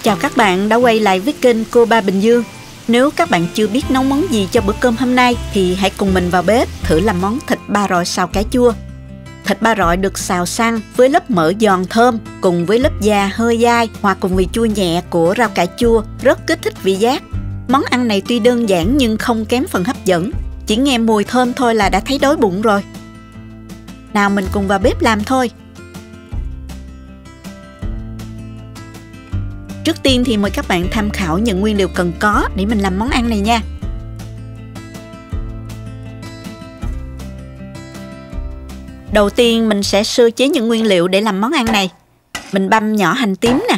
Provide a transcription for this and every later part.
Chào các bạn đã quay lại với kênh Cô Ba Bình Dương. Nếu các bạn chưa biết nấu món gì cho bữa cơm hôm nay thì hãy cùng mình vào bếp thử làm món thịt ba rọi xào cải chua. Thịt ba rọi được xào săn với lớp mỡ giòn thơm cùng với lớp da hơi dai hòa cùng vị chua nhẹ của rau cải chua rất kích thích vị giác. Món ăn này tuy đơn giản nhưng không kém phần hấp dẫn. Chỉ nghe mùi thơm thôi là đã thấy đói bụng rồi. Nào mình cùng vào bếp làm thôi. Trước tiên thì mời các bạn tham khảo những nguyên liệu cần có để mình làm món ăn này nha. Đầu tiên mình sẽ sơ chế những nguyên liệu để làm món ăn này. Mình băm nhỏ hành tím nè,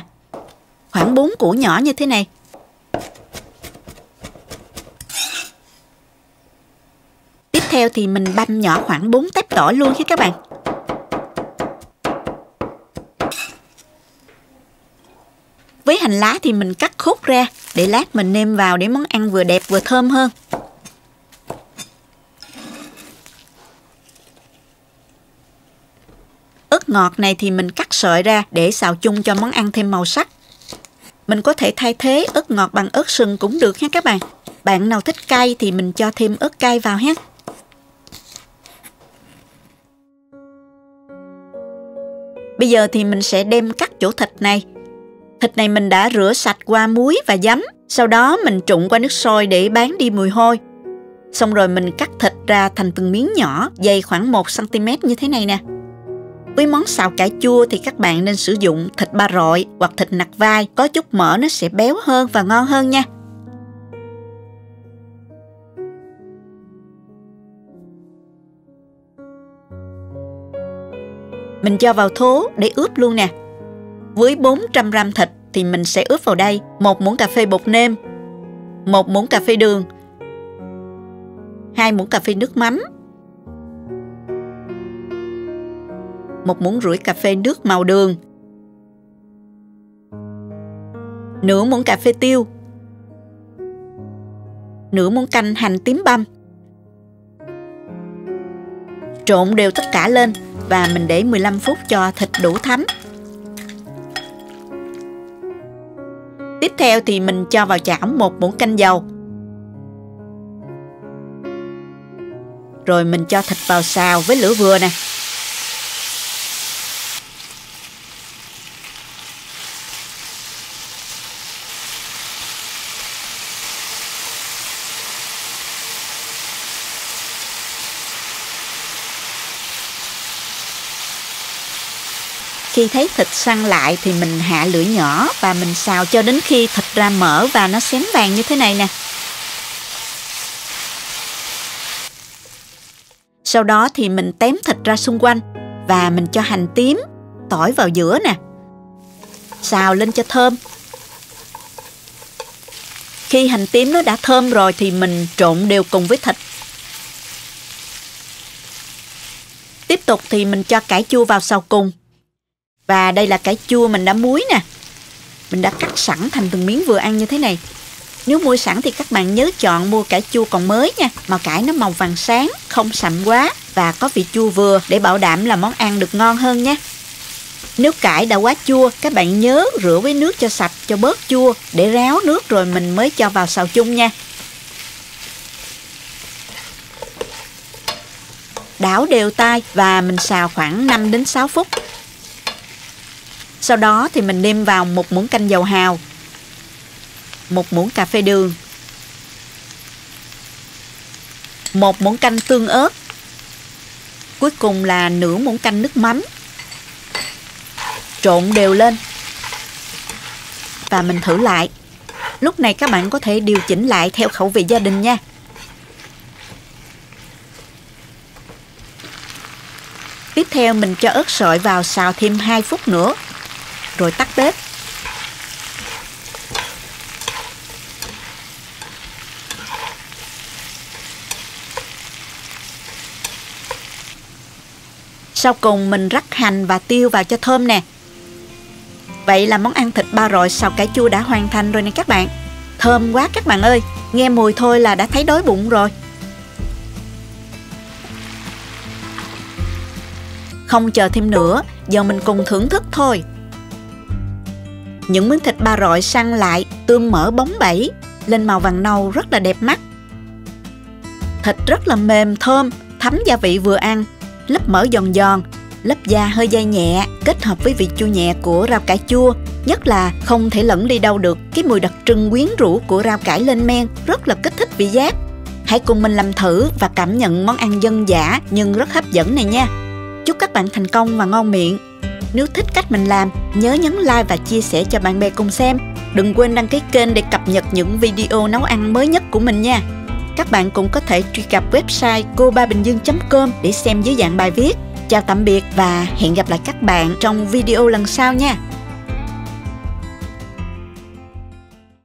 khoảng 4 củ nhỏ như thế này. Tiếp theo thì mình băm nhỏ khoảng 4 tép tỏi luôn nha các bạn. Với hành lá thì mình cắt khúc ra để lát mình nêm vào để món ăn vừa đẹp vừa thơm hơn. Ớt ngọt này thì mình cắt sợi ra để xào chung cho món ăn thêm màu sắc. Mình có thể thay thế ớt ngọt bằng ớt sừng cũng được nha các bạn. Bạn nào thích cay thì mình cho thêm ớt cay vào ha. Bây giờ thì mình sẽ đem cắt chỗ thịt này. Thịt này mình đã rửa sạch qua muối và giấm. Sau đó mình trụng qua nước sôi để bán đi mùi hôi. Xong rồi mình cắt thịt ra thành từng miếng nhỏ, dày khoảng 1 cm như thế này nè. Với món xào cải chua thì các bạn nên sử dụng thịt ba rọi hoặc thịt nạc vai. Có chút mỡ nó sẽ béo hơn và ngon hơn nha. Mình cho vào thố để ướp luôn nè. Với 400 g thịt thì mình sẽ ướp vào đây 1 muỗng cà phê bột nêm, 1 muỗng cà phê đường, 2 muỗng cà phê nước mắm, 1 muỗng rưỡi cà phê nước màu đường, nửa muỗng cà phê tiêu, nửa muỗng canh hành tím băm. Trộn đều tất cả lên và mình để 15 phút cho thịt đủ thấm. Tiếp theo thì mình cho vào chảo 1 muỗng canh dầu. Rồi mình cho thịt vào xào với lửa vừa nè. Khi thấy thịt săn lại thì mình hạ lửa nhỏ và mình xào cho đến khi thịt ra mỡ và nó xém vàng như thế này nè. Sau đó thì mình tém thịt ra xung quanh và mình cho hành tím, tỏi vào giữa nè. Xào lên cho thơm. Khi hành tím nó đã thơm rồi thì mình trộn đều cùng với thịt. Tiếp tục thì mình cho cải chua vào xào cùng. Và đây là cải chua mình đã muối nè. Mình đã cắt sẵn thành từng miếng vừa ăn như thế này. Nếu mua sẵn thì các bạn nhớ chọn mua cải chua còn mới nha. Mà cải nó màu vàng sáng, không sậm quá và có vị chua vừa để bảo đảm là món ăn được ngon hơn nhé. Nếu cải đã quá chua, các bạn nhớ rửa với nước cho sạch cho bớt chua để ráo nước rồi mình mới cho vào xào chung nha. Đảo đều tay và mình xào khoảng 5 đến 6 phút. Sau đó thì mình nêm vào 1 muỗng canh dầu hào, 1 muỗng cà phê đường, 1 muỗng canh tương ớt, cuối cùng là nửa muỗng canh nước mắm. Trộn đều lên và mình thử lại. Lúc này các bạn có thể điều chỉnh lại theo khẩu vị gia đình nha. Tiếp theo mình cho ớt sợi vào xào thêm 2 phút nữa rồi tắt bếp. Sau cùng mình rắc hành và tiêu vào cho thơm nè. Vậy là món ăn thịt ba rọi xào cải chua đã hoàn thành rồi nè các bạn. Thơm quá các bạn ơi, nghe mùi thôi là đã thấy đói bụng rồi. Không chờ thêm nữa, giờ mình cùng thưởng thức thôi. Những miếng thịt ba rọi săn lại, tương mỡ bóng bẩy, lên màu vàng nâu rất là đẹp mắt. Thịt rất là mềm thơm, thấm gia vị vừa ăn, lớp mỡ giòn giòn, lớp da hơi dai nhẹ, kết hợp với vị chua nhẹ của rau cải chua. Nhất là không thể lẫn đi đâu được cái mùi đặc trưng quyến rũ của rau cải lên men, rất là kích thích vị giác. Hãy cùng mình làm thử và cảm nhận món ăn dân dã nhưng rất hấp dẫn này nha. Chúc các bạn thành công và ngon miệng. Nếu thích cách mình làm, nhớ nhấn like và chia sẻ cho bạn bè cùng xem. Đừng quên đăng ký kênh để cập nhật những video nấu ăn mới nhất của mình nha. Các bạn cũng có thể truy cập website cobabình dương.com để xem dưới dạng bài viết. Chào tạm biệt và hẹn gặp lại các bạn trong video lần sau nha.